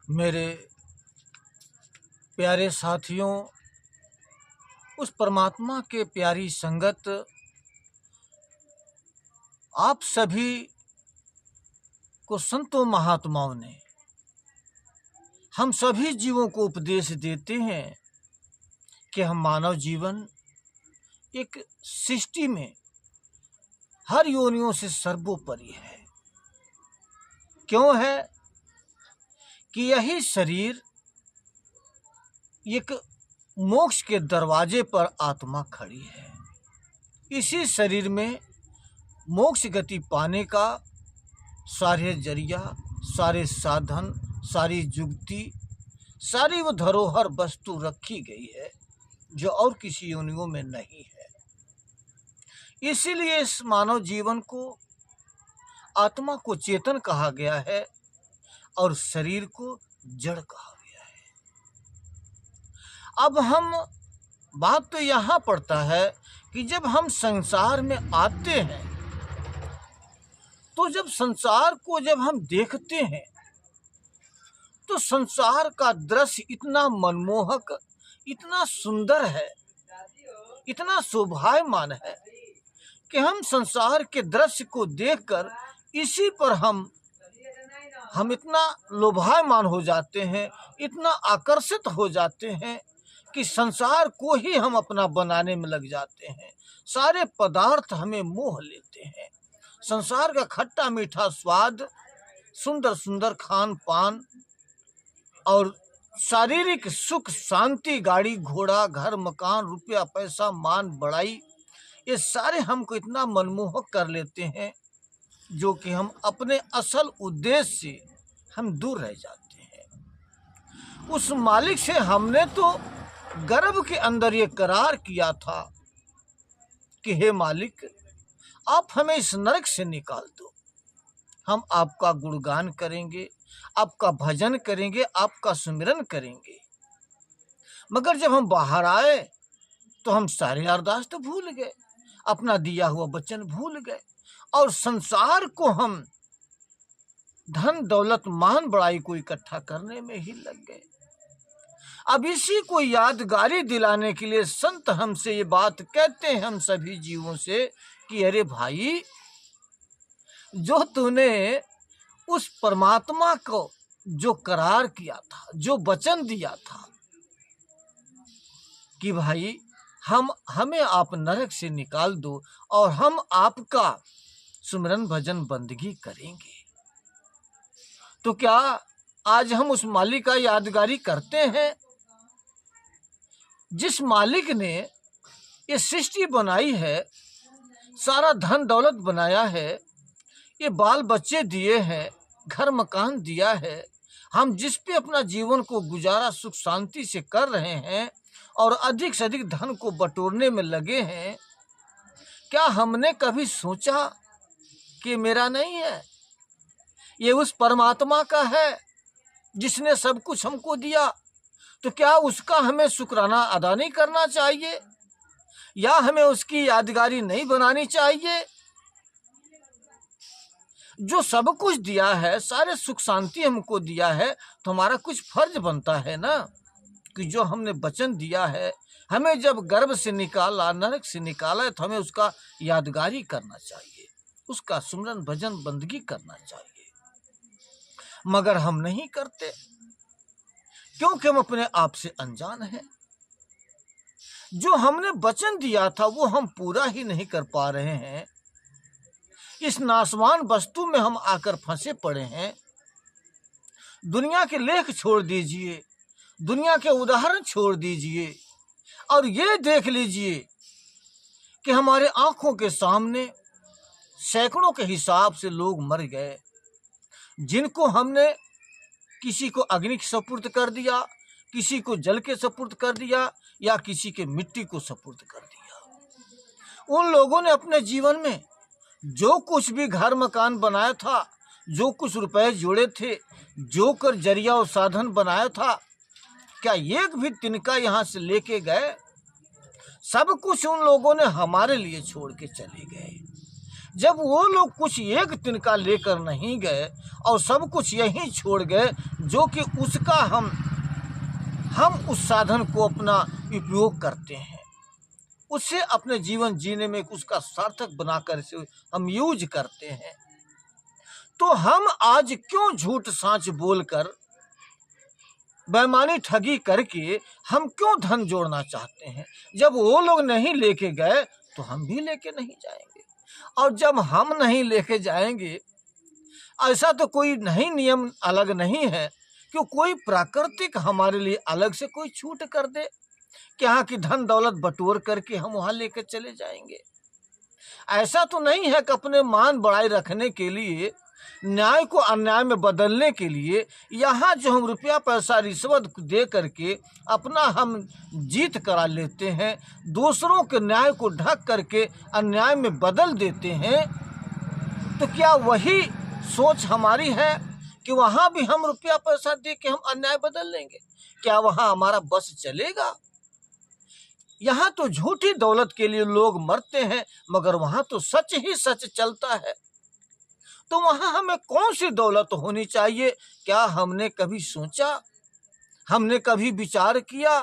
मेरे प्यारे साथियों, उस परमात्मा के प्यारी संगत आप सभी को संतों महात्माओं ने हम सभी जीवों को उपदेश देते हैं कि हम मानव जीवन एक सृष्टि में हर योनियों से सर्वोपरि है। क्यों है कि यही शरीर एक मोक्ष के दरवाजे पर आत्मा खड़ी है। इसी शरीर में मोक्ष गति पाने का सारे जरिया, सारे साधन, सारी जुक्ति, सारी वो धरोहर वस्तु रखी गई है जो और किसी योनियों में नहीं है। इसीलिए इस मानव जीवन को, आत्मा को चेतन कहा गया है और शरीर को जड़ कहा गया है। अब हम बात तो यहाँ पड़ता है कि जब हम संसार में आते हैं तो जब संसार को जब हम देखते हैं तो संसार का दृश्य इतना मनमोहक, इतना सुंदर है, इतना शोभायमान है कि हम संसार के दृश्य को देखकर इसी पर हम इतना लोभायमान हो जाते हैं, इतना आकर्षित हो जाते हैं कि संसार को ही हम अपना बनाने में लग जाते हैं। सारे पदार्थ हमें मोह लेते हैं। संसार का खट्टा मीठा स्वाद, सुंदर सुंदर खान पान और शारीरिक सुख शांति, गाड़ी घोड़ा, घर मकान, रुपया पैसा, मान बढ़ाई, ये सारे हमको इतना मनमोहक कर लेते हैं जो कि हम अपने असल उद्देश्य से हम दूर रह जाते हैं। उस मालिक से हमने तो गर्भ के अंदर ये करार किया था कि हे मालिक, आप हमें इस नरक से निकाल दो। हम आपका गुणगान करेंगे, आपका भजन करेंगे, आपका सुमिरन करेंगे। मगर जब हम बाहर आए तो हम सारे अरदास तो भूल गए, अपना दिया हुआ वचन भूल गए और संसार को हम धन दौलत मान बड़ाई को इकट्ठा करने में ही लग गए। अब इसी को यादगारी दिलाने के लिए संत हमसे ये बात कहते हैं, हम सभी जीवों से, कि अरे भाई, जो तूने उस परमात्मा को जो करार किया था, जो वचन दिया था कि भाई हमें आप नरक से निकाल दो और हम आपका सुमिरन भजन बंदगी करेंगे, तो क्या आज हम उस मालिक का यादगारी करते हैं? जिस मालिक ने ये सृष्टि बनाई है, सारा धन दौलत बनाया है, ये बाल बच्चे दिए हैं, घर मकान दिया है, हम जिस पे अपना जीवन को गुजारा सुख शांति से कर रहे हैं और अधिक से अधिक धन को बटोरने में लगे हैं, क्या हमने कभी सोचा कि मेरा नहीं है, ये उस परमात्मा का है जिसने सब कुछ हमको दिया? तो क्या उसका हमें शुक्राना अदा नहीं करना चाहिए या हमें उसकी यादगारी नहीं बनानी चाहिए? जो सब कुछ दिया है, सारे सुख शांति हमको दिया है, तो हमारा कुछ फर्ज बनता है ना कि जो हमने वचन दिया है, हमें जब गर्भ से निकाला, नरक से निकाला है, तो हमें उसका यादगारी करना चाहिए, उसका सुमिरन भजन बंदगी करना चाहिए। मगर हम नहीं करते क्योंकि हम अपने आप से अनजान हैं। जो हमने वचन दिया था वो हम पूरा ही नहीं कर पा रहे हैं। इस नाशवान वस्तु में हम आकर फंसे पड़े हैं। दुनिया के लेख छोड़ दीजिए, दुनिया के उदाहरण छोड़ दीजिए और ये देख लीजिए कि हमारे आंखों के सामने सैकड़ों के हिसाब से लोग मर गए, जिनको हमने किसी को अग्नि के सपुर्द कर दिया, किसी को जल के सपुर्द कर दिया या किसी के मिट्टी को सपुर्द कर दिया। उन लोगों ने अपने जीवन में जो कुछ भी घर मकान बनाया था, जो कुछ रुपए जोड़े थे, जो कर जरिया और साधन बनाया था, क्या एक भी तिनका यहाँ से लेके गए? सब कुछ उन लोगों ने हमारे लिए छोड़ के चले गए। जब वो लोग कुछ एक तिनका लेकर नहीं गए और सब कुछ यहीं छोड़ गए, जो कि उसका हम उस साधन को अपना उपयोग करते हैं, उससे अपने जीवन जीने में उसका सार्थक बनाकर इसे हम यूज करते हैं, तो हम आज क्यों झूठ साँच बोलकर, बेईमानी ठगी करके हम क्यों धन जोड़ना चाहते हैं? जब वो लोग नहीं लेके गए तो हम भी लेके नहीं जाएंगे, और जब हम नहीं लेके जाएंगे, ऐसा तो कोई नहीं नियम अलग नहीं है कि कोई प्राकृतिक हमारे लिए अलग से कोई छूट कर दे कि हाँ कि धन दौलत बटोर करके हम वहाँ लेके चले जाएंगे। ऐसा तो नहीं है कि अपने मान बढ़ाई रखने के लिए, न्याय को अन्याय में बदलने के लिए यहाँ जो हम रुपया पैसा रिश्वत दे करके अपना हम जीत करा लेते हैं, दूसरों के न्याय को ढक करके अन्याय में बदल देते हैं, तो क्या वही सोच हमारी है कि वहाँ भी हम रुपया पैसा दे के हम अन्याय बदल लेंगे? क्या वहाँ हमारा बस चलेगा? यहाँ तो झूठी दौलत के लिए लोग मरते हैं, मगर वहाँ तो सच ही सच चलता है। तो वहाँ हमें कौन सी दौलत होनी चाहिए? क्या हमने कभी सोचा, हमने कभी विचार किया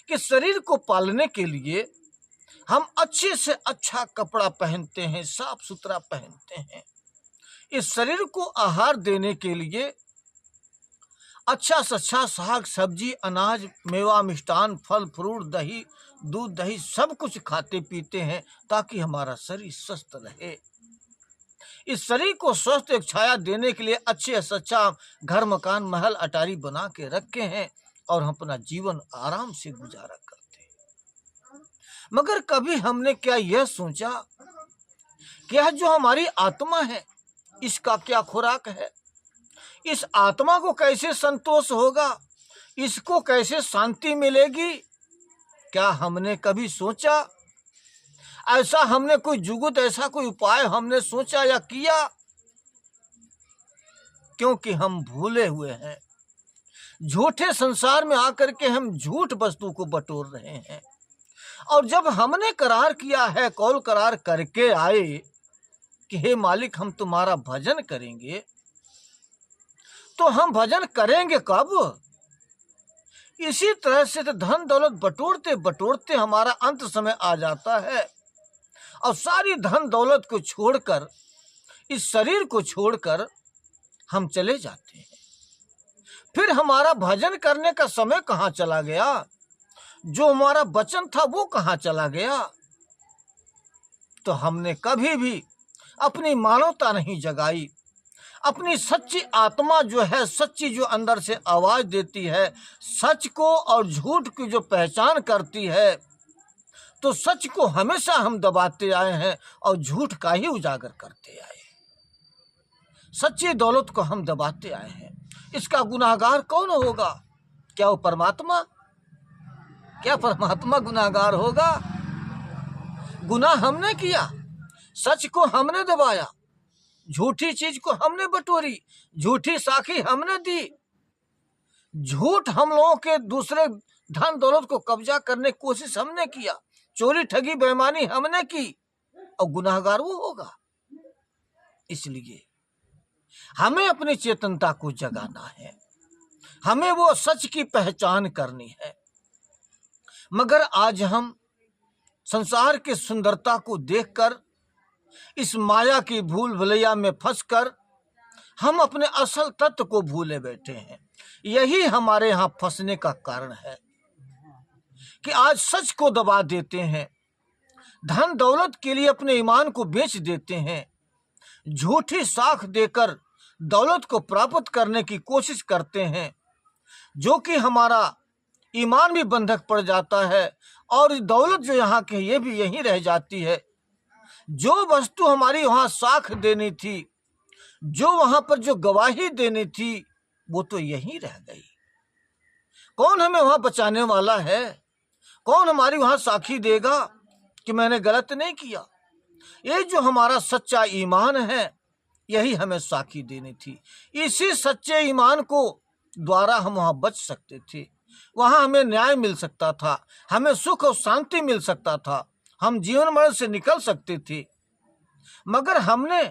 कि शरीर को पालने के लिए हम अच्छे से अच्छा कपड़ा पहनते हैं, साफ सुथरा पहनते हैं, इस शरीर को आहार देने के लिए अच्छा से अच्छा साग सब्जी अनाज मेवा मिष्ठान फल फ्रूट दही दूध दही सब कुछ खाते पीते हैं ताकि हमारा शरीर स्वस्थ रहे। इस शरीर को स्वस्थ एक छाया देने के लिए अच्छे से अच्छा घर मकान महल अटारी बना के रखे हैं और हम अपना जीवन आराम से गुजारा करते हैं। मगर कभी हमने क्या यह सोचा कि यह जो हमारी आत्मा है इसका क्या खुराक है? इस आत्मा को कैसे संतोष होगा? इसको कैसे शांति मिलेगी? क्या हमने कभी सोचा? ऐसा हमने कोई जुगुत, ऐसा कोई उपाय हमने सोचा या किया? क्योंकि हम भूले हुए हैं, झूठे संसार में आकर के हम झूठ वस्तु को बटोर रहे हैं। और जब हमने करार किया है, कौल करार करके आए कि हे मालिक हम तुम्हारा भजन करेंगे, तो हम भजन करेंगे कब? इसी तरह से तो धन दौलत बटोरते बटोरते हमारा अंत समय आ जाता है और सारी धन दौलत को छोड़कर, इस शरीर को छोड़कर हम चले जाते हैं। फिर हमारा भजन करने का समय कहाँ चला गया? जो हमारा वचन था वो कहाँ चला गया? तो हमने कभी भी अपनी मानवता नहीं जगाई, अपनी सच्ची आत्मा जो है, सच्ची जो अंदर से आवाज देती है, सच को और झूठ की जो पहचान करती है, तो सच को हमेशा हम दबाते आए हैं और झूठ का ही उजागर करते आए। सच्ची दौलत को हम दबाते आए हैं। इसका गुनाहगार कौन होगा? क्या वो परमात्मा? क्या परमात्मा गुनाहगार होगा? गुनाह हमने किया, सच को हमने दबाया, झूठी चीज को हमने बटोरी, झूठी साखी हमने दी, झूठ हम लोगों के दूसरे धन दौलत को कब्जा करने की कोशिश हमने किया, चोरी ठगी बेईमानी हमने की, और गुनाहगार वो होगा। इसलिए हमें अपनी चेतनता को जगाना है, हमें वो सच की पहचान करनी है। मगर आज हम संसार की सुंदरता को देखकर, इस माया की भूल भुलैया में फंसकर हम अपने असल तत्व को भूले बैठे हैं। यही हमारे यहाँ फंसने का कारण है कि आज सच को दबा देते हैं, धन दौलत के लिए अपने ईमान को बेच देते हैं, झूठी साख देकर दौलत को प्राप्त करने की कोशिश करते हैं, जो कि हमारा ईमान भी बंधक पड़ जाता है और दौलत जो यहाँ की ये भी यहीं रह जाती है। जो वस्तु हमारी वहाँ साख देनी थी, जो वहाँ पर जो गवाही देनी थी, वो तो यहीं रह गई। कौन हमें वहाँ बचाने वाला है? कौन हमारी वहाँ साखी देगा कि मैंने गलत नहीं किया? ये जो हमारा सच्चा ईमान है, यही हमें साखी देनी थी। इसी सच्चे ईमान को द्वारा हम वहाँ बच सकते थे, वहाँ हमें न्याय मिल सकता था, हमें सुख और शांति मिल सकता था, हम जीवन मरण से निकल सकते थे। मगर हमने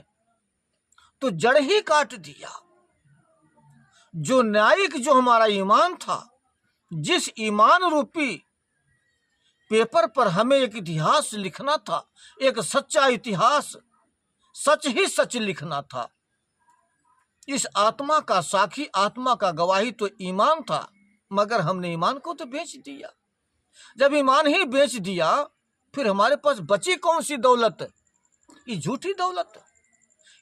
तो जड़ ही काट दिया। जो न्यायिक जो हमारा ईमान था, जिस ईमान रूपी पेपर पर हमें एक इतिहास लिखना था, एक सच्चा इतिहास, सच ही सच लिखना था, इस आत्मा का साक्षी, आत्मा का गवाही तो ईमान था, मगर हमने ईमान को तो बेच दिया। जब ईमान ही बेच दिया, फिर हमारे पास बची कौन सी दौलत? ये झूठी दौलत।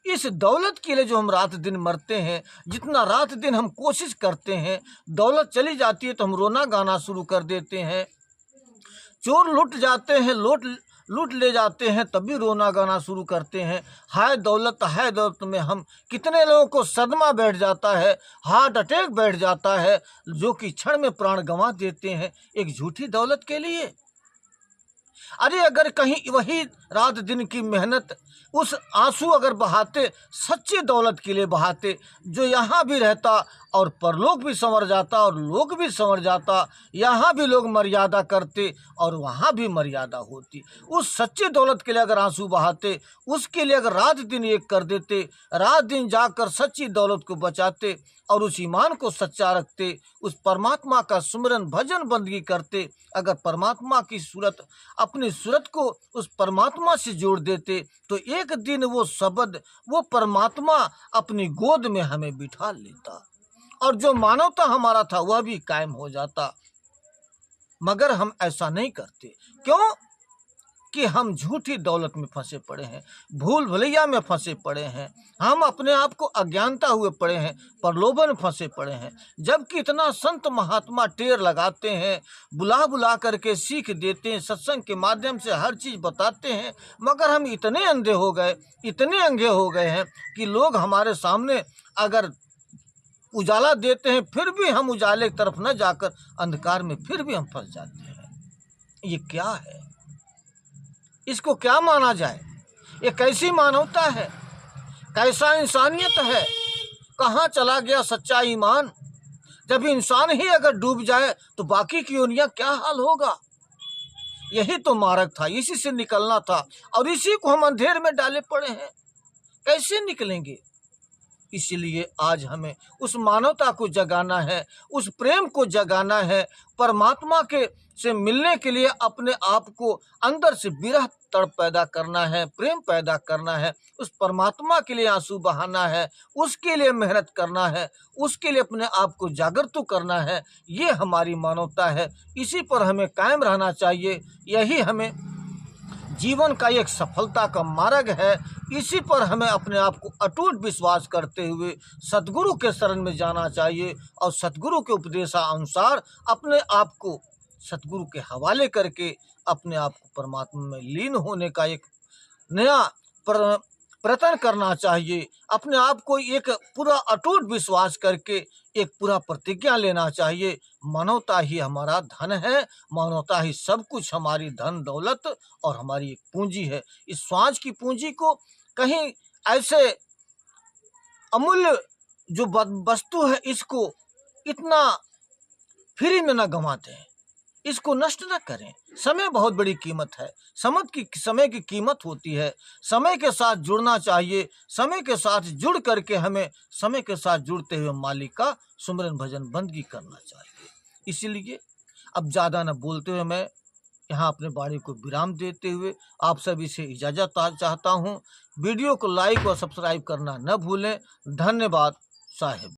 इस दौलत के लिए जो हम रात दिन मरते हैं, जितना रात दिन हम कोशिश करते हैं, दौलत चली जाती है तो हम रोना गाना शुरू कर देते हैं। चोर लुट जाते हैं, लूट ले जाते हैं, तब भी रोना गाना शुरू करते हैं। हाय दौलत में हम कितने लोगों को सदमा बैठ जाता है, हार्ट अटैक बैठ जाता है, जो कि क्षण में प्राण गंवा देते हैं एक झूठी दौलत के लिए। अरे अगर कहीं वही रात दिन की मेहनत, उस आंसू अगर बहाते, सच्ची दौलत के लिए बहाते, जो यहाँ भी रहता और परलोक भी संवर जाता और लोक भी संवर जाता, यहाँ भी लोग मर्यादा करते और वहाँ भी मर्यादा होती। उस सच्ची दौलत के लिए अगर आंसू बहाते, उसके लिए अगर रात दिन एक कर देते, रात दिन जाकर सच्ची दौलत को बचाते और उस ईमान को सच्चा रखते, उस परमात्मा का सुमिरन भजन बंदगी करते, अगर परमात्मा की सूरत, अपनी सूरत को उस परमात्मा से जोड़ देते, तो एक दिन वो शब्द, वो परमात्मा अपनी गोद में हमें बिठा लेता और जो मानवता हमारा था वह भी कायम हो जाता। मगर हम ऐसा नहीं करते। क्यों? कि हम झूठी दौलत में फंसे पड़े हैं, भूल भुलैया में फंसे पड़े हैं, हम अपने आप को अज्ञानता हुए पड़े हैं, प्रलोभन में फंसे पड़े हैं। जबकि इतना संत महात्मा टेर लगाते हैं, बुला बुला करके सीख देते हैं, सत्संग के माध्यम से हर चीज़ बताते हैं, मगर हम इतने अंधे हो गए, इतने अंधे हो गए हैं कि लोग हमारे सामने अगर उजाला देते हैं, फिर भी हम उजाले की तरफ न जाकर अंधकार में फिर भी हम फंस जाते हैं। ये क्या है? इसको क्या माना जाए? ये कैसी मानवता है? कैसा इंसानियत है? कहाँ चला गया सच्चा ईमान? जब इंसान ही अगर डूब जाए तो बाकी की दुनिया क्या हाल होगा? यही तो मार्ग था, इसी से निकलना था और इसी को हम अंधेर में डाले पड़े हैं। कैसे निकलेंगे? इसलिए आज हमें उस मानवता को जगाना है, उस प्रेम को जगाना है, परमात्मा के से मिलने के लिए अपने आप को अंदर से विरह तड़प पैदा करना है, प्रेम पैदा करना है, उस परमात्मा के लिए आंसू बहाना है, उसके लिए मेहनत करना है, उसके लिए अपने आप को जागृत करना है। ये हमारी मानवता है, इसी पर हमें कायम रहना चाहिए। यही हमें जीवन का एक सफलता का मार्ग है। इसी पर हमें अपने आप को अटूट विश्वास करते हुए सद्गुरु के शरण में जाना चाहिए और सद्गुरु के उपदेशानुसार अपने आप को सद्गुरु के हवाले करके अपने आप को परमात्मा में लीन होने का एक नया प्रयत्न करना चाहिए। अपने आप को एक पूरा अटूट विश्वास करके एक पूरा प्रतिज्ञा लेना चाहिए। मानवता ही हमारा धन है, मानवता ही सब कुछ, हमारी धन दौलत और हमारी एक पूंजी है। इस समाज की पूंजी को कहीं ऐसे अमूल्य जो वस्तु है, इसको इतना फ्री में न गंवाते हैं, इसको नष्ट न करें। समय बहुत बड़ी कीमत है, समय की कीमत होती है। समय के साथ जुड़ना चाहिए, समय के साथ जुड़ करके हमें समय के साथ जुड़ते हुए मालिक का सुमिरन भजन बंदगी करना चाहिए। इसीलिए अब ज़्यादा न बोलते हुए मैं यहाँ अपने वाणी को विराम देते हुए आप सभी से इजाज़त चाहता हूँ। वीडियो को लाइक और सब्सक्राइब करना न भूलें। धन्यवाद साहिब।